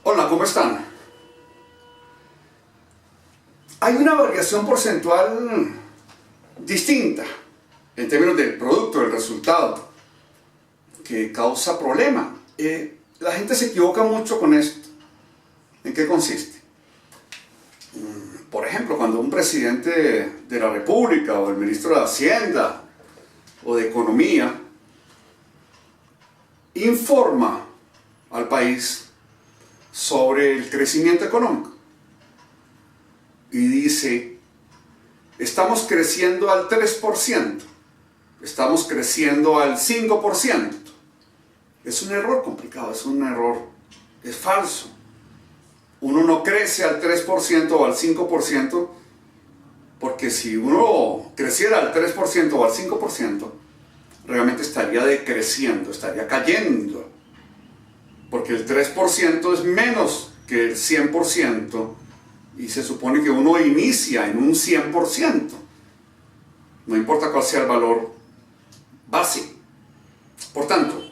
Hola, ¿cómo están? Hay una variación porcentual distinta en términos del producto, del resultado, que causa problema. La gente se equivoca mucho con esto. ¿En qué consiste? Por ejemplo, cuando un presidente de la República o el ministro de Hacienda o de Economía informa al país sobre el crecimiento económico y dice: estamos creciendo al 3%, estamos creciendo al 5%. Es un error complicado, es falso. Uno no crece al 3% o al 5%, porque si uno creciera al 3% o al 5%, realmente estaría decreciendo, estaría cayendo, porque el 3% es menos que el 100%, y se supone que uno inicia en un 100%, no importa cuál sea el valor base. Por tanto,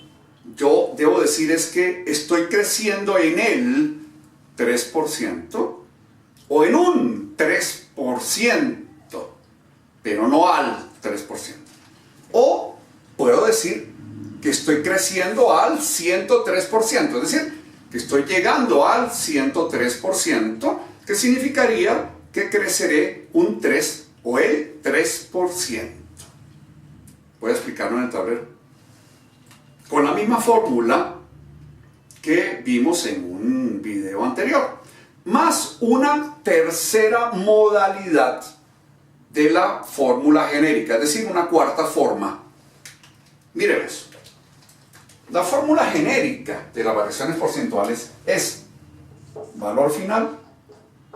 yo debo decir es que estoy creciendo en el 3% o en un 3%, pero no al 3%. O puedo decir que estoy creciendo al 103%, es decir, que estoy llegando al 103%, que significaría que creceré un 3 o el 3%. Voy a explicarlo en el tablero. Con la misma fórmula que vimos en un video anterior, más una tercera modalidad de la fórmula genérica, es decir, una cuarta forma. Miremos. La fórmula genérica de las variaciones porcentuales es valor final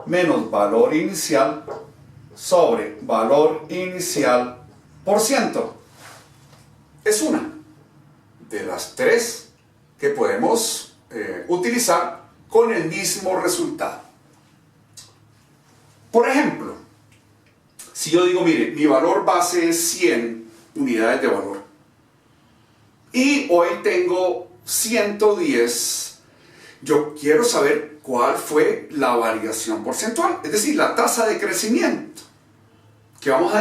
menos valor inicial sobre valor inicial por ciento. Es una de las tres que podemos utilizar con el mismo resultado. Por ejemplo, si yo digo, mire, mi valor base es 100 unidades de valor y hoy tengo 110, yo quiero saber cuál fue la variación porcentual, es decir, la tasa de crecimiento, que vamos a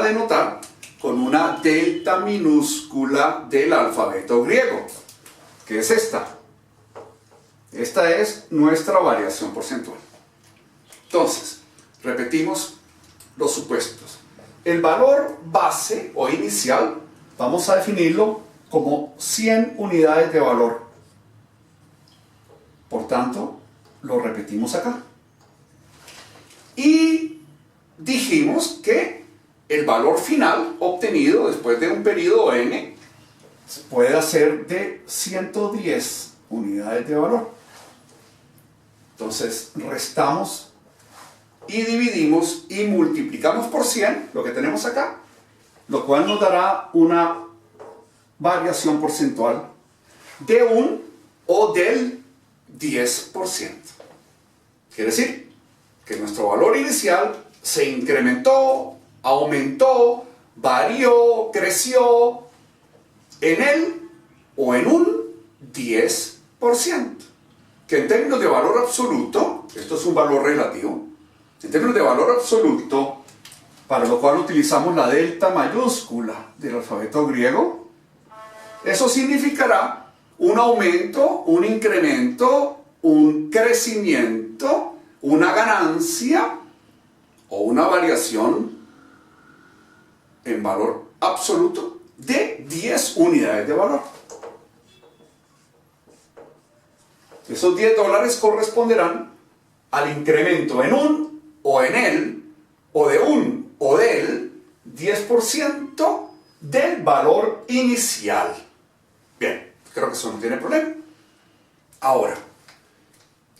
denotar con una delta minúscula del alfabeto griego, que es esta. Esta es nuestra variación porcentual. Entonces, repetimos los supuestos. El valor base o inicial vamos a definirlo como 100 unidades de valor. Por tanto, lo repetimos acá. Y dijimos que el valor final obtenido después de un periodo n puede ser de 110 unidades de valor. Entonces restamos y dividimos y multiplicamos por 100 lo que tenemos acá, lo cual nos dará una variación porcentual de un o del 10%. Quiere decir que nuestro valor inicial se incrementó, aumentó, varió, creció en el o en un 10%. Que en términos de valor absoluto, esto es un valor relativo, en términos de valor absoluto, para lo cual utilizamos la delta mayúscula del alfabeto griego, eso significará un aumento, un incremento, un crecimiento, una ganancia o una variación en valor absoluto de 10 unidades de valor. Esos $10 corresponderán al incremento en un o en el, o de un o del 10% del valor inicial. Bien, creo que eso no tiene problema. Ahora,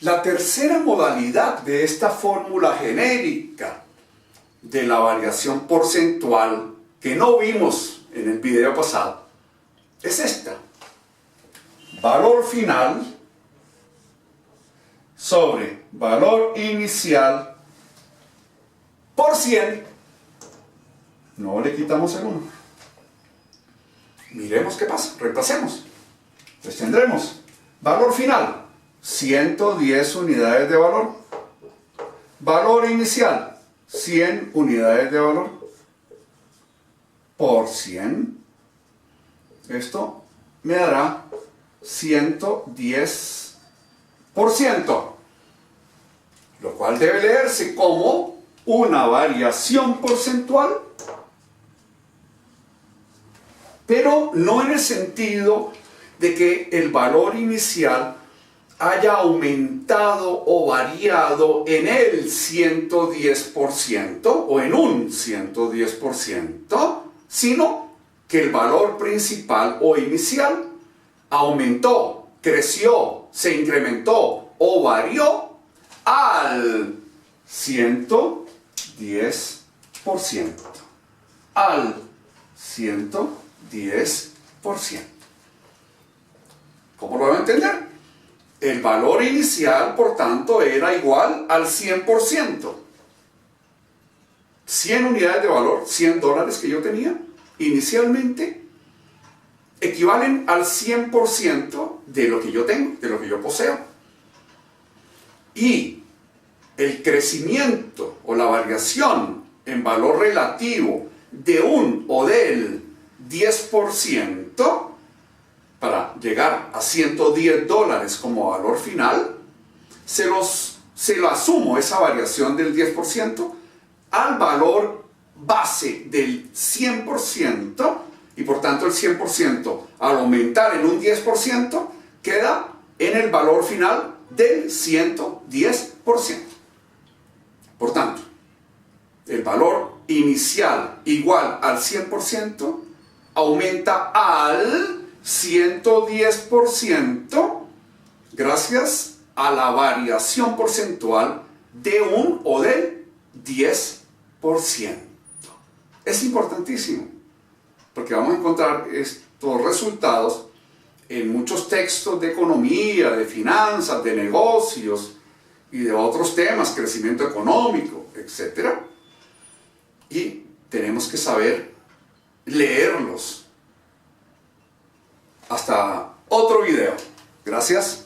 la tercera modalidad de esta fórmula genérica de la variación porcentual que no vimos en el video pasado es esta. Valor final sobre valor inicial por 100. No le quitamos el 1. Miremos qué pasa, reemplacemos. Entonces tendremos valor final 110 unidades de valor. Valor inicial, 100 unidades de valor. Por 100. Esto me dará 110%. Lo cual debe leerse como una variación porcentual, pero no en el sentido de que el valor inicial haya aumentado o variado en el 110% o en un 110%, sino que el valor principal o inicial aumentó, creció, se incrementó o varió al 110%. Al 110%. ¿Cómo lo van a entender? El valor inicial, por tanto, era igual al 100%. 100 unidades de valor, $100 que yo tenía inicialmente, equivalen al 100% de lo que yo tengo, de lo que yo poseo. Y el crecimiento o la variación en valor relativo de un o del 10% para llegar a $110 como valor final, se lo asumo esa variación del 10% al valor base del 100%, y por tanto el 100% al aumentar en un 10% queda en el valor final del 110%. Por tanto, el valor inicial igual al 100% aumenta al 110% gracias a la variación porcentual de un o del 10%. Es importantísimo, porque vamos a encontrar estos resultados en muchos textos de economía, de finanzas, de negocios y de otros temas, crecimiento económico, etc. Y tenemos que saber leerlos. Hasta otro video. Gracias.